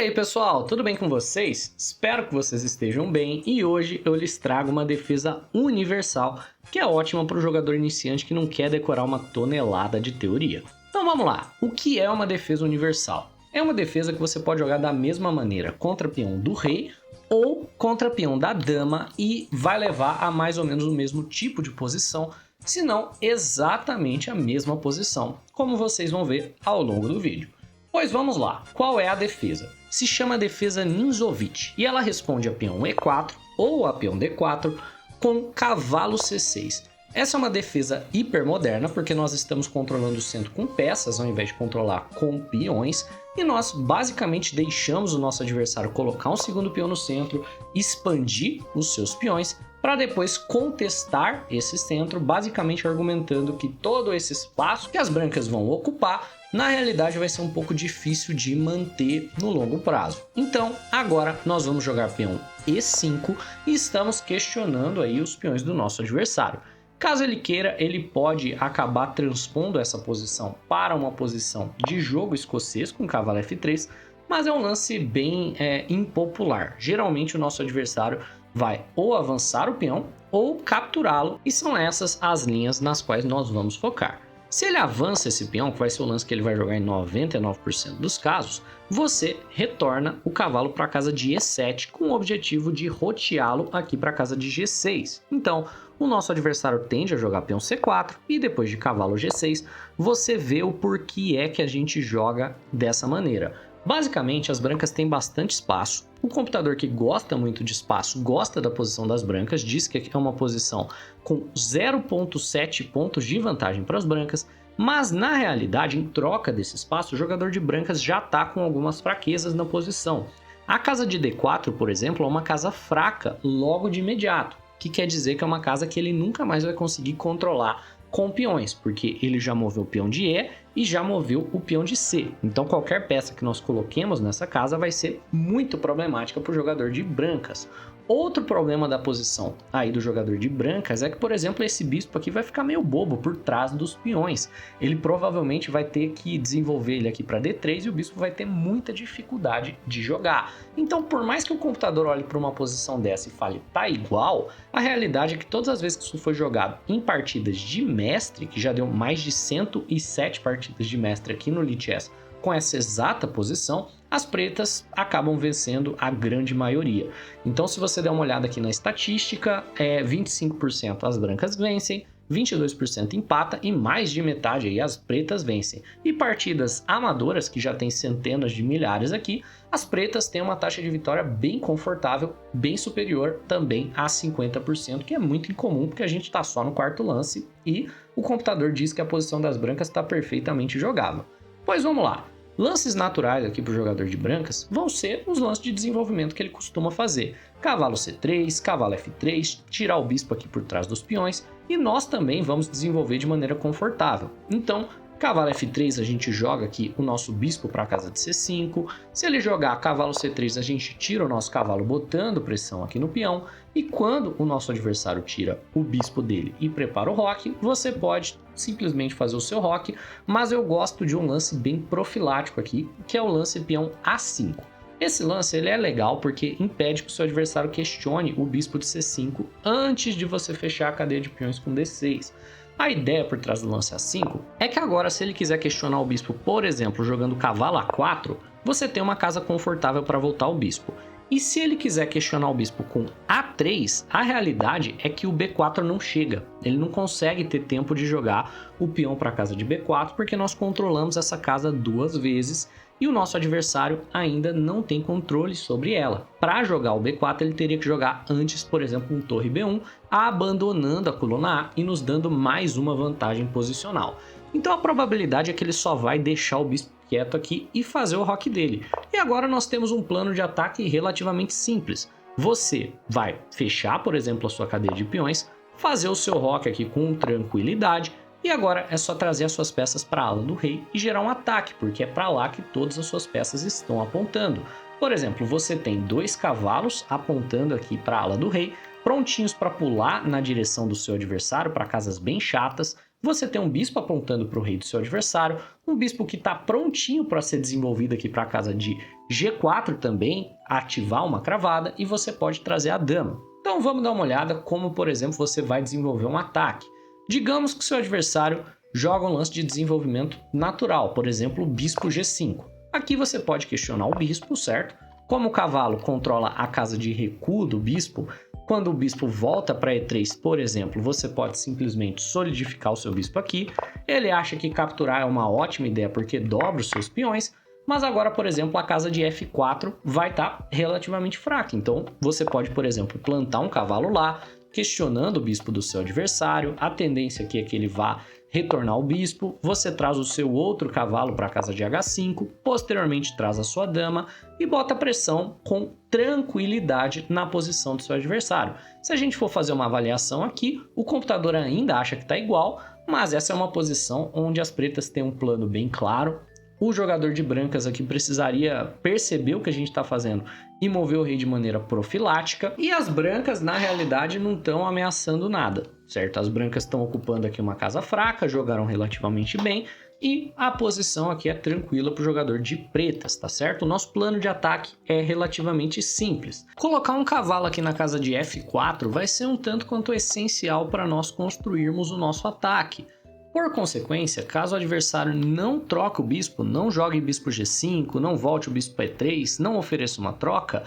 aí pessoal, tudo bem com vocês? Espero que vocês estejam bem e hoje eu lhes trago uma defesa universal que é ótima para o jogador iniciante que não quer decorar uma tonelada de teoria. Então vamos lá, o que é uma defesa universal? É uma defesa que você pode jogar da mesma maneira contra peão do rei ou contra peão da dama e vai levar a mais ou menos o mesmo tipo de posição, se não exatamente a mesma posição, como vocês vão ver ao longo do vídeo. Pois vamos lá, qual é a defesa? Se chama defesa Ninzovic e ela responde a peão E4 ou a peão D4 com cavalo C6. Essa é uma defesa hipermoderna porque nós estamos controlando o centro com peças ao invés de controlar com peões e nós basicamente deixamos o nosso adversário colocar um segundo peão no centro, expandir os seus peões para depois contestar esse centro, basicamente argumentando que todo esse espaço que as brancas vão ocupar na realidade vai ser um pouco difícil de manter no longo prazo. Então agora nós vamos jogar peão E5 e estamos questionando aí os peões do nosso adversário. Caso ele queira, ele pode acabar transpondo essa posição para uma posição de jogo escocês com cavalo F3, mas é um lance bem impopular. Geralmente o nosso adversário vai ou avançar o peão ou capturá-lo, e são essas as linhas nas quais nós vamos focar. Se ele avança esse peão, que vai ser o lance que ele vai jogar em 99% dos casos, você retorna o cavalo para a casa de E7 com o objetivo de roteá-lo aqui para a casa de G6. Então, o nosso adversário tende a jogar peão C4 e depois de cavalo G6, você vê o porquê é que a gente joga dessa maneira. Basicamente, as brancas têm bastante espaço. O computador que gosta muito de espaço gosta da posição das brancas, diz que é uma posição com 0,7 pontos de vantagem para as brancas, mas na realidade, em troca desse espaço, o jogador de brancas já está com algumas fraquezas na posição. A casa de D4, por exemplo, é uma casa fraca logo de imediato, que quer dizer que é uma casa que ele nunca mais vai conseguir controlar com peões, porque ele já moveu o peão de E e já moveu o peão de C. Então qualquer peça que nós coloquemos nessa casa vai ser muito problemática para o jogador de brancas. Outro problema da posição aí do jogador de brancas é que, por exemplo, esse bispo aqui vai ficar meio bobo por trás dos peões. Ele provavelmente vai ter que desenvolver ele aqui para D3 e o bispo vai ter muita dificuldade de jogar. Então, por mais que o computador olhe para uma posição dessa e fale tá igual, a realidade é que todas as vezes que isso foi jogado em partidas de mestre, que já deu mais de 107 partidas de mestre aqui no Lichess com essa exata posição, as pretas acabam vencendo a grande maioria. Então, se você der uma olhada aqui na estatística, 25% as brancas vencem, 22% empata e mais de metade aí as pretas vencem. E partidas amadoras, que já tem centenas de milhares aqui, as pretas têm uma taxa de vitória bem confortável, bem superior também a 50%, que é muito incomum porque a gente está só no quarto lance e o computador diz que a posição das brancas está perfeitamente jogável. Pois vamos lá. Lances naturais aqui para o jogador de brancas vão ser os lances de desenvolvimento que ele costuma fazer. Cavalo C3, cavalo F3, tirar o bispo aqui por trás dos peões e nós também vamos desenvolver de maneira confortável. Então, cavalo F3 a gente joga aqui o nosso bispo para a casa de C5. Se ele jogar cavalo C3 a gente tira o nosso cavalo botando pressão aqui no peão. E quando o nosso adversário tira o bispo dele e prepara o roque, você pode simplesmente fazer o seu roque, mas eu gosto de um lance bem profilático aqui, que é o lance peão A5. Esse lance ele é legal porque impede que o seu adversário questione o bispo de C5 antes de você fechar a cadeia de peões com D6. A ideia por trás do lance A5 é que agora, se ele quiser questionar o bispo, por exemplo, jogando cavalo A4, você tem uma casa confortável para voltar o bispo. E se ele quiser questionar o bispo com A3, a realidade é que o B4 não chega. Ele não consegue ter tempo de jogar o peão para a casa de B4 porque nós controlamos essa casa duas vezes e o nosso adversário ainda não tem controle sobre ela. Para jogar o B4 ele teria que jogar antes, por exemplo, um torre B1, abandonando a coluna A e nos dando mais uma vantagem posicional. Então a probabilidade é que ele só vai deixar o bispo quieto aqui e fazer o roque dele. E agora nós temos um plano de ataque relativamente simples. Você vai fechar, por exemplo, a sua cadeia de peões, fazer o seu roque aqui com tranquilidade, e agora é só trazer as suas peças para a ala do rei e gerar um ataque, porque é para lá que todas as suas peças estão apontando. Por exemplo, você tem dois cavalos apontando aqui para a ala do rei, prontinhos para pular na direção do seu adversário, para casas bem chatas, você tem um bispo apontando para o rei do seu adversário, um bispo que está prontinho para ser desenvolvido aqui para a casa de G4 também, ativar uma cravada, e você pode trazer a dama. Então vamos dar uma olhada como, por exemplo, você vai desenvolver um ataque. Digamos que o seu adversário joga um lance de desenvolvimento natural, por exemplo, o bispo G5. Aqui você pode questionar o bispo, certo? Como o cavalo controla a casa de recuo do bispo, quando o bispo volta para E3, por exemplo, você pode simplesmente solidificar o seu bispo aqui. Ele acha que capturar é uma ótima ideia porque dobra os seus peões, mas agora, por exemplo, a casa de F4 vai estar relativamente fraca. Então, você pode, por exemplo, plantar um cavalo lá, questionando o bispo do seu adversário. A tendência aqui é que ele vá retornar o bispo, você traz o seu outro cavalo para a casa de H5, posteriormente traz a sua dama e bota pressão com tranquilidade na posição do seu adversário. Se a gente for fazer uma avaliação aqui, o computador ainda acha que está igual, mas essa é uma posição onde as pretas têm um plano bem claro. O jogador de brancas aqui precisaria perceber o que a gente está fazendo e mover o rei de maneira profilática. E as brancas, na realidade, não estão ameaçando nada, certo? As brancas estão ocupando aqui uma casa fraca, jogaram relativamente bem e a posição aqui é tranquila para o jogador de pretas, tá certo? O nosso plano de ataque é relativamente simples. Colocar um cavalo aqui na casa de F4 vai ser um tanto quanto essencial para nós construirmos o nosso ataque. Por consequência, caso o adversário não troque o bispo, não jogue bispo G5, não volte o bispo E3, não ofereça uma troca,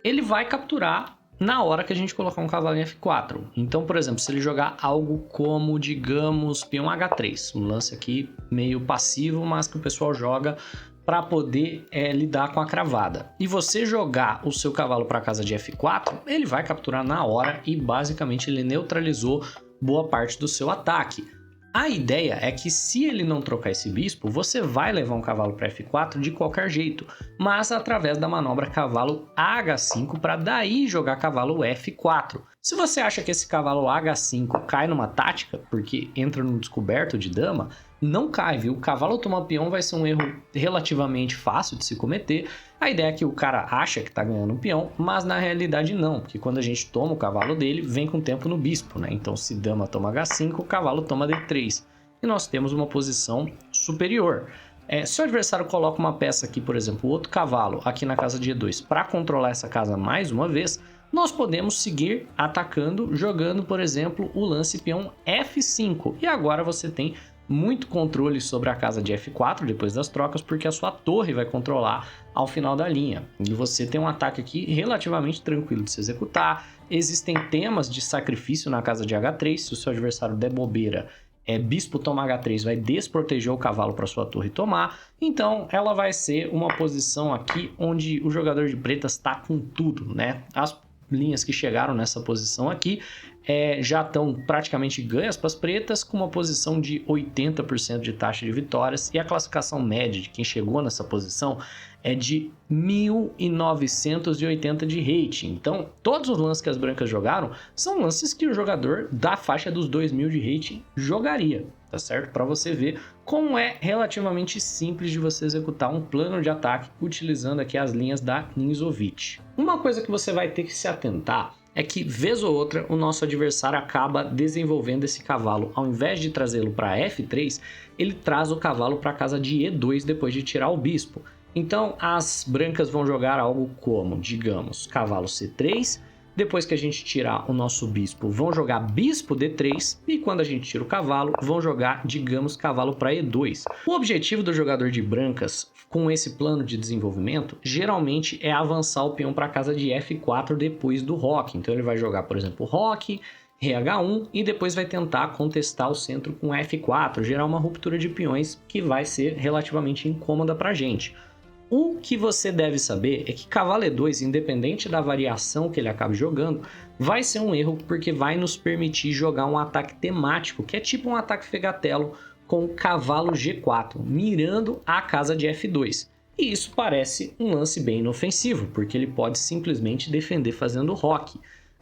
ele vai capturar na hora que a gente colocar um cavalo em F4. Então, por exemplo, se ele jogar algo como, digamos, peão H3, um lance aqui meio passivo, mas que o pessoal joga para poder lidar com a cravada. E você jogar o seu cavalo para a casa de F4, ele vai capturar na hora e basicamente ele neutralizou boa parte do seu ataque. A ideia é que se ele não trocar esse bispo, você vai levar um cavalo para F4 de qualquer jeito, mas através da manobra cavalo H5 para daí jogar cavalo F4. Se você acha que esse cavalo H5 cai numa tática, porque entra no descoberto de dama, não cai, viu? O cavalo tomar peão vai ser um erro relativamente fácil de se cometer. A ideia é que o cara acha que tá ganhando um peão, mas na realidade não, porque quando a gente toma o cavalo dele, vem com tempo no bispo, né? Então se dama toma H5, o cavalo toma D3. E nós temos uma posição superior. Se o adversário coloca uma peça aqui, por exemplo, outro cavalo aqui na casa de E2 para controlar essa casa mais uma vez, nós podemos seguir atacando, jogando, por exemplo, o lance peão F5. E agora você tem muito controle sobre a casa de F4 depois das trocas, porque a sua torre vai controlar ao final da linha. E você tem um ataque aqui relativamente tranquilo de se executar. Existem temas de sacrifício na casa de H3, se o seu adversário der bobeira, bispo toma H3 vai desproteger o cavalo para sua torre tomar. Então ela vai ser uma posição aqui onde o jogador de pretas está com tudo, né? As linhas que chegaram nessa posição aqui já estão praticamente ganhas para as pretas, com uma posição de 80% de taxa de vitórias, e a classificação média de quem chegou nessa posição é de 1980 de rating. Então todos os lances que as brancas jogaram são lances que o jogador da faixa dos 2000 de rating jogaria, tá certo? Para você ver como é relativamente simples de você executar um plano de ataque utilizando aqui as linhas da Ninzovic. Uma coisa que você vai ter que se atentar é que, vez ou outra, o nosso adversário acaba desenvolvendo esse cavalo. Ao invés de trazê-lo para F3, ele traz o cavalo para a casa de E2 depois de tirar o bispo. Então, as brancas vão jogar algo como, digamos, cavalo C3. Depois que a gente tirar o nosso bispo, vão jogar bispo D3. E quando a gente tira o cavalo, vão jogar, digamos, cavalo para E2. O objetivo do jogador de brancas com esse plano de desenvolvimento, geralmente é avançar o peão para a casa de F4 depois do roque. Então ele vai jogar, por exemplo, roque, rei H1 e depois vai tentar contestar o centro com F4, gerar uma ruptura de peões que vai ser relativamente incômoda para a gente. O que você deve saber é que cavalo E2, independente da variação que ele acabe jogando, vai ser um erro porque vai nos permitir jogar um ataque temático, que é tipo um ataque fegatelo com cavalo G4, mirando a casa de F2. E isso parece um lance bem inofensivo, porque ele pode simplesmente defender fazendo roque.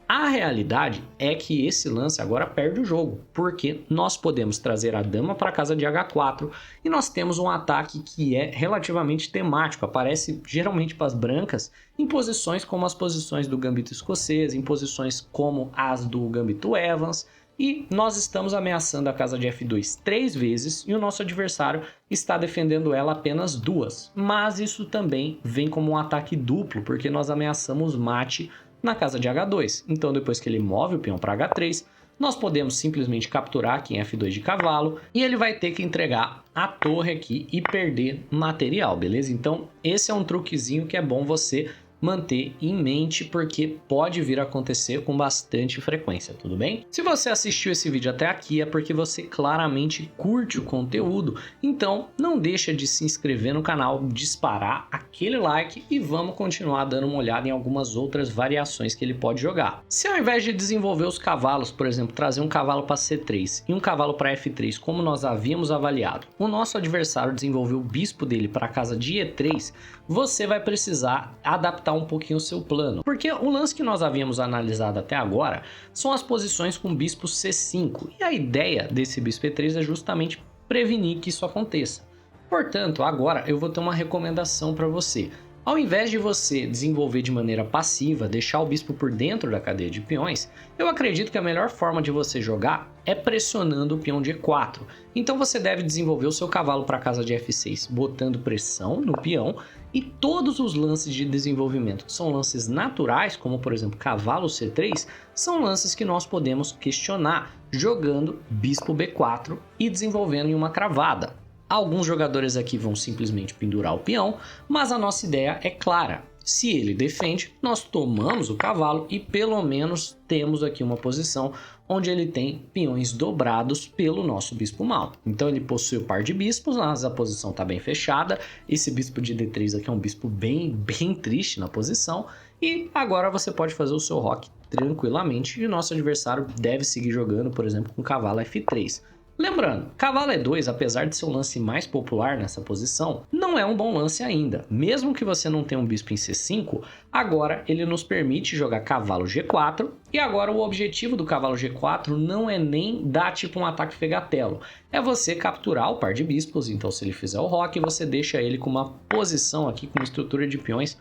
A realidade é que esse lance agora perde o jogo, porque nós podemos trazer a dama para a casa de H4 e nós temos um ataque que é relativamente temático, aparece geralmente para as brancas em posições como as posições do gambito escocês, em posições como as do gambito Evans, e nós estamos ameaçando a casa de F2 3 vezes e o nosso adversário está defendendo ela apenas 2. Mas isso também vem como um ataque duplo, porque nós ameaçamos mate na casa de H2. Então depois que ele move o peão para H3, nós podemos simplesmente capturar aqui em F2 de cavalo e ele vai ter que entregar a torre aqui e perder material, beleza? Então esse é um truquezinho que é bom você manter em mente, porque pode vir a acontecer com bastante frequência, tudo bem? Se você assistiu esse vídeo até aqui é porque você claramente curte o conteúdo, então não deixa de se inscrever no canal, disparar aquele like e vamos continuar dando uma olhada em algumas outras variações que ele pode jogar. Se ao invés de desenvolver os cavalos, por exemplo, trazer um cavalo para C3 e um cavalo para F3, como nós havíamos avaliado, o nosso adversário desenvolveu o bispo dele para a casa de E3, você vai precisar adaptar um pouquinho o seu plano, porque o lance que nós havíamos analisado até agora são as posições com bispo C5, e a ideia desse bispo E3 é justamente prevenir que isso aconteça. Portanto, agora eu vou ter uma recomendação para você. Ao invés de você desenvolver de maneira passiva, deixar o bispo por dentro da cadeia de peões, eu acredito que a melhor forma de você jogar é pressionando o peão de E4. Então você deve desenvolver o seu cavalo para a casa de F6, botando pressão no peão, e todos os lances de desenvolvimento que são lances naturais, como por exemplo cavalo C3, são lances que nós podemos questionar jogando bispo B4 e desenvolvendo em uma cravada. Alguns jogadores aqui vão simplesmente pendurar o peão, mas a nossa ideia é clara. Se ele defende, nós tomamos o cavalo e pelo menos temos aqui uma posição onde ele tem peões dobrados pelo nosso bispo mal. Então ele possui o par de bispos, mas a posição está bem fechada. Esse bispo de D3 aqui é um bispo bem triste na posição. E agora você pode fazer o seu roque tranquilamente e o nosso adversário deve seguir jogando, por exemplo, com cavalo F3. Lembrando, cavalo E2, apesar de ser o lance mais popular nessa posição, não é um bom lance ainda. Mesmo que você não tenha um bispo em C5, agora ele nos permite jogar cavalo G4, e agora o objetivo do cavalo G4 não é nem dar tipo um ataque fegatelo, é você capturar o par de bispos. Então se ele fizer o roque, você deixa ele com uma posição aqui, com uma estrutura de peões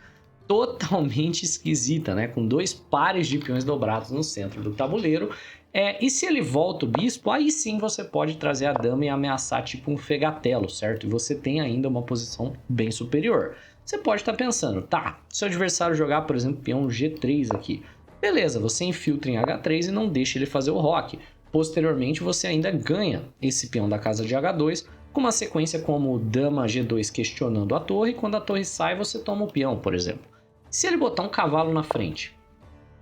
totalmente esquisita, né? Com 2 pares de peões dobrados no centro do tabuleiro. E se ele volta o bispo, aí sim você pode trazer a dama e ameaçar tipo um fegatelo, certo? E você tem ainda uma posição bem superior. Você pode estar pensando, tá, se o adversário jogar, por exemplo, peão G3 aqui, beleza, você infiltra em H3 e não deixa ele fazer o roque. Posteriormente você ainda ganha esse peão da casa de H2, com uma sequência como dama G2 questionando a torre, e quando a torre sai você toma o peão, por exemplo. Se ele botar um cavalo na frente,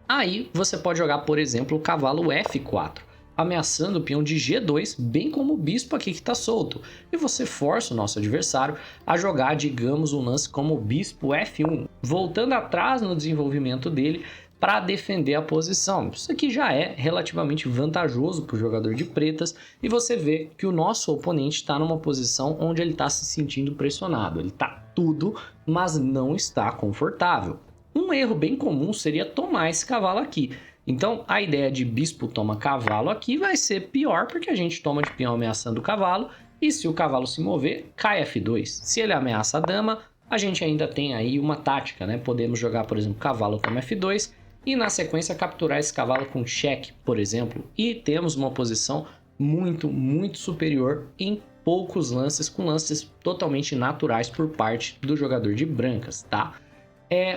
aí você pode jogar, por exemplo, o cavalo F4, ameaçando o peão de G2, bem como o bispo aqui que está solto. E você força o nosso adversário a jogar, digamos, um lance como o bispo F1, voltando atrás no desenvolvimento dele para defender a posição. Isso aqui já é relativamente vantajoso para o jogador de pretas, e você vê que o nosso oponente está numa posição onde ele está se sentindo pressionado. Ele está tudo, mas não está confortável. Um erro bem comum seria tomar esse cavalo aqui. Então a ideia de bispo toma cavalo aqui vai ser pior, porque a gente toma de peão ameaçando o cavalo, e se o cavalo se mover, cai F2. Se ele ameaça a dama, a gente ainda tem aí uma tática, né? Podemos jogar, por exemplo, cavalo toma F2 e na sequência capturar esse cavalo com cheque, por exemplo. E temos uma posição muito superior em poucos lances, com lances totalmente naturais por parte do jogador de brancas, tá?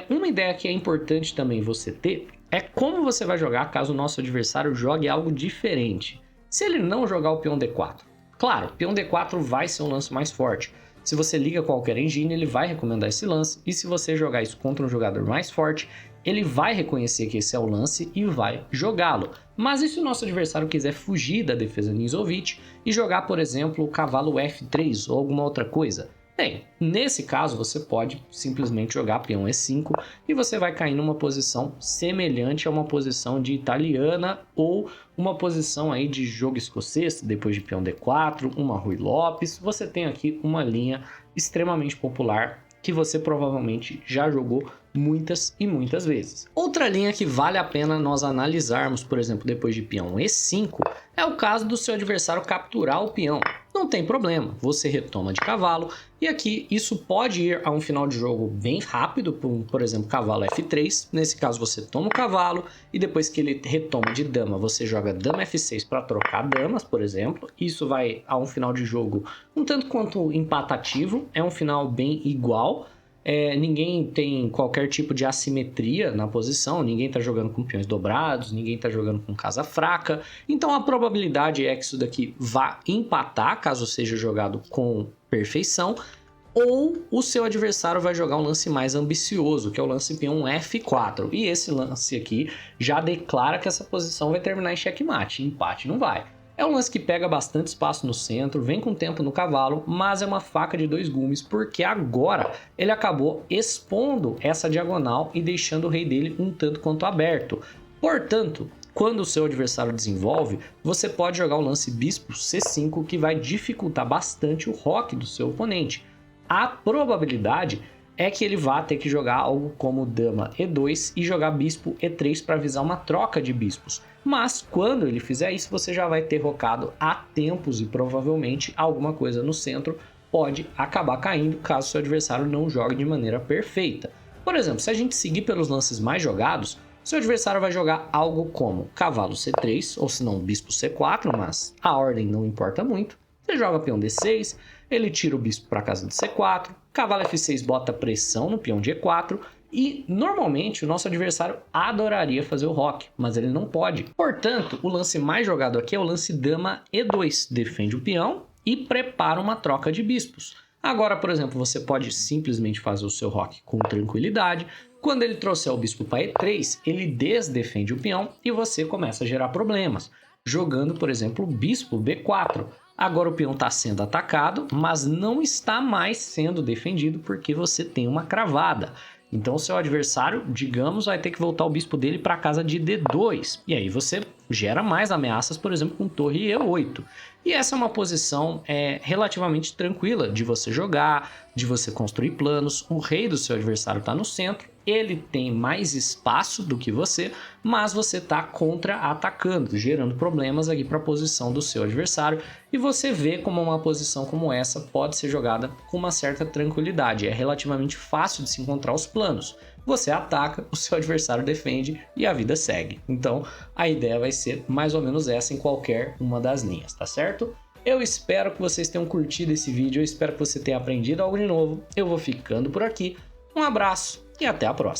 Uma ideia que é importante também você ter é como você vai jogar caso o nosso adversário jogue algo diferente. Se ele não jogar o peão D4, claro, peão D4 vai ser um lance mais forte. Se você liga qualquer engine, ele vai recomendar esse lance, e se você jogar isso contra um jogador mais forte, ele vai reconhecer que esse é o lance e vai jogá-lo. Mas e se o nosso adversário quiser fugir da defesa Ninzovic e jogar, por exemplo, o cavalo F3 ou alguma outra coisa? Bem, nesse caso você pode simplesmente jogar peão E5 e você vai cair numa posição semelhante a uma posição de italiana ou uma posição aí de jogo escocês, depois de peão D4, uma Rui Lopes. Você tem aqui uma linha extremamente popular que você provavelmente já jogou muitas e muitas vezes. Outra linha que vale a pena nós analisarmos, por exemplo, depois de peão E5, é o caso do seu adversário capturar o peão. não tem problema, você retoma de cavalo, e aqui isso pode ir a um final de jogo bem rápido, por exemplo, cavalo F3, nesse caso você toma o cavalo, e depois que ele retoma de dama, você joga dama F6 para trocar damas, por exemplo, isso vai a um final de jogo um tanto quanto empatativo, é um final bem igual, ninguém tem qualquer tipo de assimetria na posição, ninguém está jogando com peões dobrados, ninguém está jogando com casa fraca, então a probabilidade é que isso daqui vá empatar, caso seja jogado com perfeição, ou o seu adversário vai jogar um lance mais ambicioso, que é o lance peão F4, e esse lance aqui já declara que essa posição vai terminar em xeque-mate, empate não vai. É um lance que pega bastante espaço no centro, vem com tempo no cavalo, mas é uma faca de dois gumes, porque agora ele acabou expondo essa diagonal e deixando o rei dele um tanto quanto aberto. Portanto, quando o seu adversário desenvolve, você pode jogar o lance bispo C5, que vai dificultar bastante o roque do seu oponente. A probabilidade é que ele vá ter que jogar algo como dama E2 e jogar bispo E3 para avisar uma troca de bispos. Mas quando ele fizer isso, você já vai ter rocado há tempos e provavelmente alguma coisa no centro pode acabar caindo caso seu adversário não jogue de maneira perfeita. Por exemplo, se a gente seguir pelos lances mais jogados, seu adversário vai jogar algo como cavalo C3 ou se não bispo C4, mas a ordem não importa muito. Você joga peão D6, ele tira o bispo para casa de C4, cavalo F6 bota pressão no peão de E4 e normalmente o nosso adversário adoraria fazer o roque, mas ele não pode. Portanto, o lance mais jogado aqui é o lance dama E2, defende o peão e prepara uma troca de bispos. Agora, por exemplo, você pode simplesmente fazer o seu roque com tranquilidade. Quando ele trouxer o bispo para E3, ele desdefende o peão e você começa a gerar problemas, jogando, por exemplo, o bispo B4. Agora o peão está sendo atacado, mas não está mais sendo defendido porque você tem uma cravada. Então o seu adversário, digamos, vai ter que voltar o bispo dele para a casa de D2. E aí você gera mais ameaças, por exemplo, com torre E8. E essa é uma posição relativamente tranquila de você jogar, de você construir planos. O rei do seu adversário está no centro, ele tem mais espaço do que você, mas você está contra-atacando, gerando problemas aqui para a posição do seu adversário. E você vê como uma posição como essa pode ser jogada com uma certa tranquilidade. É relativamente fácil de se encontrar os planos. Você ataca, o seu adversário defende e a vida segue. Então, a ideia vai ser mais ou menos essa em qualquer uma das linhas, tá certo? Eu espero que vocês tenham curtido esse vídeo, eu espero que você tenha aprendido algo de novo. Eu vou ficando por aqui. Um abraço e até a próxima.